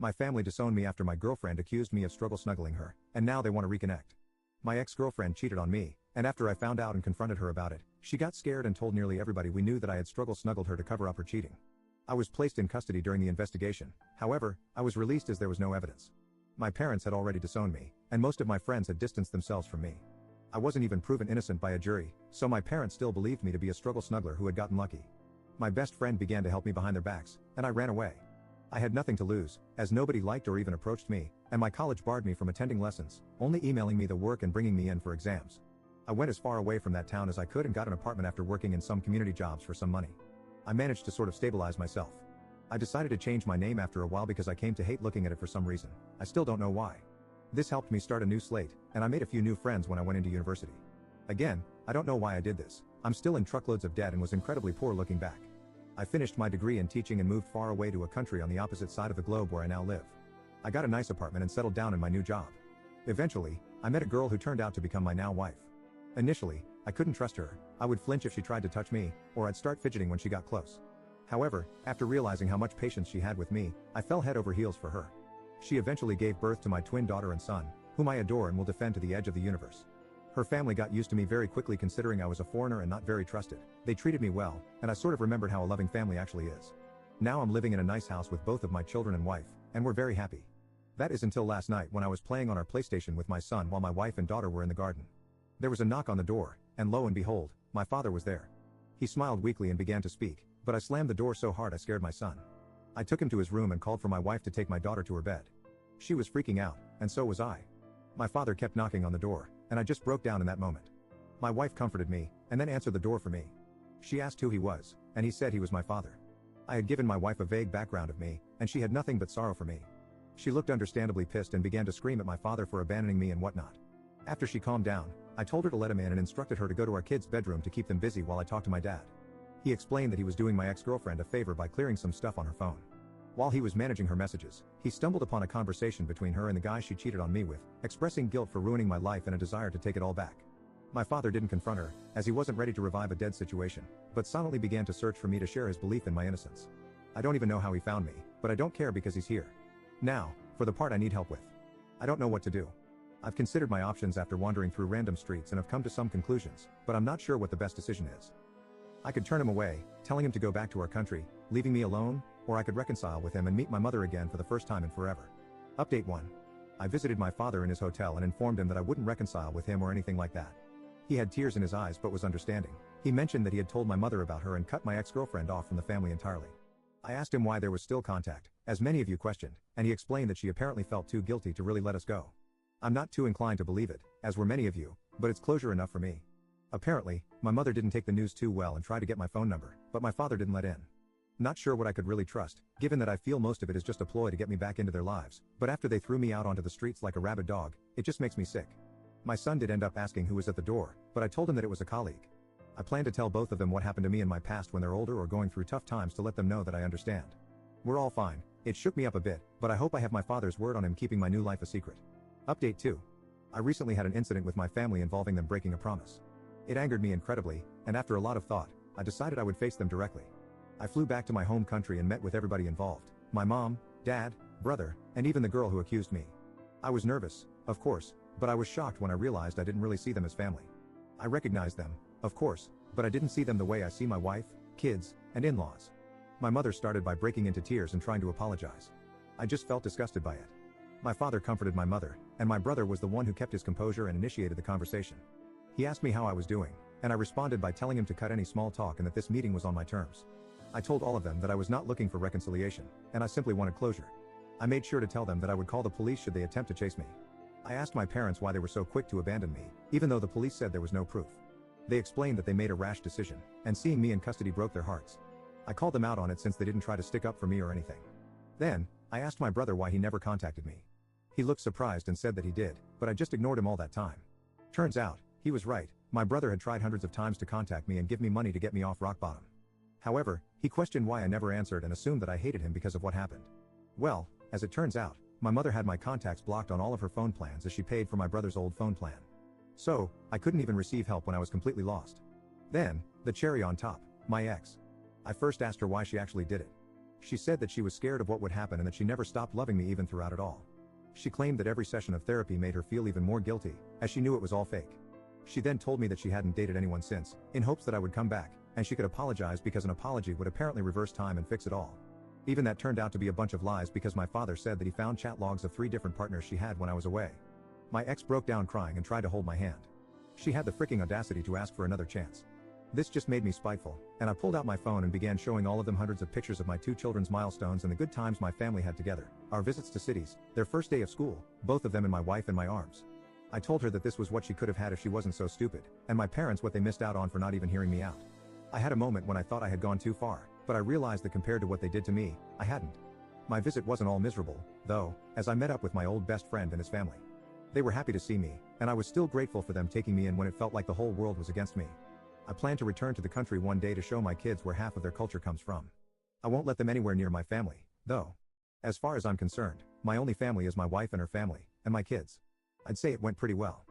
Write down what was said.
My family disowned me after my girlfriend accused me of struggle snuggling her, and now they want to reconnect. My ex-girlfriend cheated on me, and after I found out and confronted her about it, she got scared and told nearly everybody we knew that I had struggle snuggled her to cover up her cheating. I was placed in custody during the investigation, however, I was released as there was no evidence. My parents had already disowned me, and most of my friends had distanced themselves from me. I wasn't even proven innocent by a jury, so my parents still believed me to be a struggle snuggler who had gotten lucky. My best friend began to help me behind their backs, and I ran away. I had nothing to lose, as nobody liked or even approached me, and my college barred me from attending lessons, only emailing me the work and bringing me in for exams. I went as far away from that town as I could and got an apartment after working in some community jobs for some money. I managed to sort of stabilize myself. I decided to change my name after a while because I came to hate looking at it for some reason. I still don't know why. This helped me start a new slate, and I made a few new friends when I went into university. Again, I don't know why I did this. I'm still in truckloads of debt and was incredibly poor looking back. I finished my degree in teaching and moved far away to a country on the opposite side of the globe where I now live. I got a nice apartment and settled down in my new job. Eventually, I met a girl who turned out to become my now wife. Initially, I couldn't trust her. I would flinch if she tried to touch me, or I'd start fidgeting when she got close. However, after realizing how much patience she had with me, I fell head over heels for her. She eventually gave birth to my twin daughter and son, whom I adore and will defend to the edge of the universe. Her family got used to me very quickly considering I was a foreigner and not very trusted. They treated me well, and I sort of remembered how a loving family actually is. Now I'm living in a nice house with both of my children and wife, and we're very happy. That is until last night when I was playing on our PlayStation with my son while my wife and daughter were in the garden. There was a knock on the door, and lo and behold, my father was there. He smiled weakly and began to speak, but I slammed the door so hard I scared my son. I took him to his room and called for my wife to take my daughter to her bed. She was freaking out, and so was I. My father kept knocking on the door, and I just broke down in that moment. My wife comforted me, and then answered the door for me. She asked who he was, and he said he was my father. I had given my wife a vague background of me, and she had nothing but sorrow for me. She looked understandably pissed and began to scream at my father for abandoning me and whatnot. After she calmed down, I told her to let him in and instructed her to go to our kids' bedroom to keep them busy while I talked to my dad. He explained that he was doing my ex-girlfriend a favor by clearing some stuff on her phone. While he was managing her messages, he stumbled upon a conversation between her and the guy she cheated on me with, expressing guilt for ruining my life and a desire to take it all back. My father didn't confront her, as he wasn't ready to revive a dead situation, but silently began to search for me to share his belief in my innocence. I don't even know how he found me, but I don't care because he's here. Now, for the part I need help with. I don't know what to do. I've considered my options after wandering through random streets and have come to some conclusions, but I'm not sure what the best decision is. I could turn him away, telling him to go back to our country, leaving me alone, or I could reconcile with him and meet my mother again for the first time in forever. Update 1. I visited my father in his hotel and informed him that I wouldn't reconcile with him or anything like that. He had tears in his eyes but was understanding. He mentioned that he had told my mother about her and cut my ex-girlfriend off from the family entirely. I asked him why there was still contact, as many of you questioned, and he explained that she apparently felt too guilty to really let us go. I'm not too inclined to believe it, as were many of you, but it's closure enough for me. Apparently, my mother didn't take the news too well and tried to get my phone number, but my father didn't let in. Not sure what I could really trust, given that I feel most of it is just a ploy to get me back into their lives, but after they threw me out onto the streets like a rabid dog, it just makes me sick. My son did end up asking who was at the door, but I told him that it was a colleague. I plan to tell both of them what happened to me in my past when they're older or going through tough times to let them know that I understand. We're all fine. It shook me up a bit, but I hope I have my father's word on him keeping my new life a secret. Update 2. I recently had an incident with my family involving them breaking a promise. It angered me incredibly, and after a lot of thought, I decided I would face them directly. I flew back to my home country and met with everybody involved, my mom, dad, brother, and even the girl who accused me. I was nervous, of course, but I was shocked when I realized I didn't really see them as family. I recognized them, of course, but I didn't see them the way I see my wife, kids, and in-laws. My mother started by breaking into tears and trying to apologize. I just felt disgusted by it. My father comforted my mother, and my brother was the one who kept his composure and initiated the conversation. He asked me how I was doing, and I responded by telling him to cut any small talk and that this meeting was on my terms. I told all of them that I was not looking for reconciliation, and I simply wanted closure. I made sure to tell them that I would call the police should they attempt to chase me. I asked my parents why they were so quick to abandon me, even though the police said there was no proof. They explained that they made a rash decision, and seeing me in custody broke their hearts. I called them out on it since they didn't try to stick up for me or anything. Then, I asked my brother why he never contacted me. He looked surprised and said that he did, but I just ignored him all that time. Turns out, he was right. My brother had tried hundreds of times to contact me and give me money to get me off rock bottom. However, he questioned why I never answered and assumed that I hated him because of what happened. Well, as it turns out, my mother had my contacts blocked on all of her phone plans as she paid for my brother's old phone plan. So, I couldn't even receive help when I was completely lost. Then, the cherry on top, my ex. I first asked her why she actually did it. She said that she was scared of what would happen and that she never stopped loving me even throughout it all. She claimed that every session of therapy made her feel even more guilty, as she knew it was all fake. She then told me that she hadn't dated anyone since, in hopes that I would come back, and she could apologize because an apology would apparently reverse time and fix it all. Even that turned out to be a bunch of lies because my father said that he found chat logs of 3 different partners she had when I was away. My ex broke down crying and tried to hold my hand. She had the freaking audacity to ask for another chance. This just made me spiteful, and I pulled out my phone and began showing all of them hundreds of pictures of my 2 children's milestones and the good times my family had together, our visits to cities, their first day of school, both of them and my wife in my arms. I told her that this was what she could have had if she wasn't so stupid, and my parents what they missed out on for not even hearing me out. I had a moment when I thought I had gone too far, but I realized that compared to what they did to me, I hadn't. My visit wasn't all miserable, though, as I met up with my old best friend and his family. They were happy to see me, and I was still grateful for them taking me in when it felt like the whole world was against me. I plan to return to the country one day to show my kids where half of their culture comes from. I won't let them anywhere near my family, though. As far as I'm concerned, my only family is my wife and her family, and my kids. I'd say it went pretty well.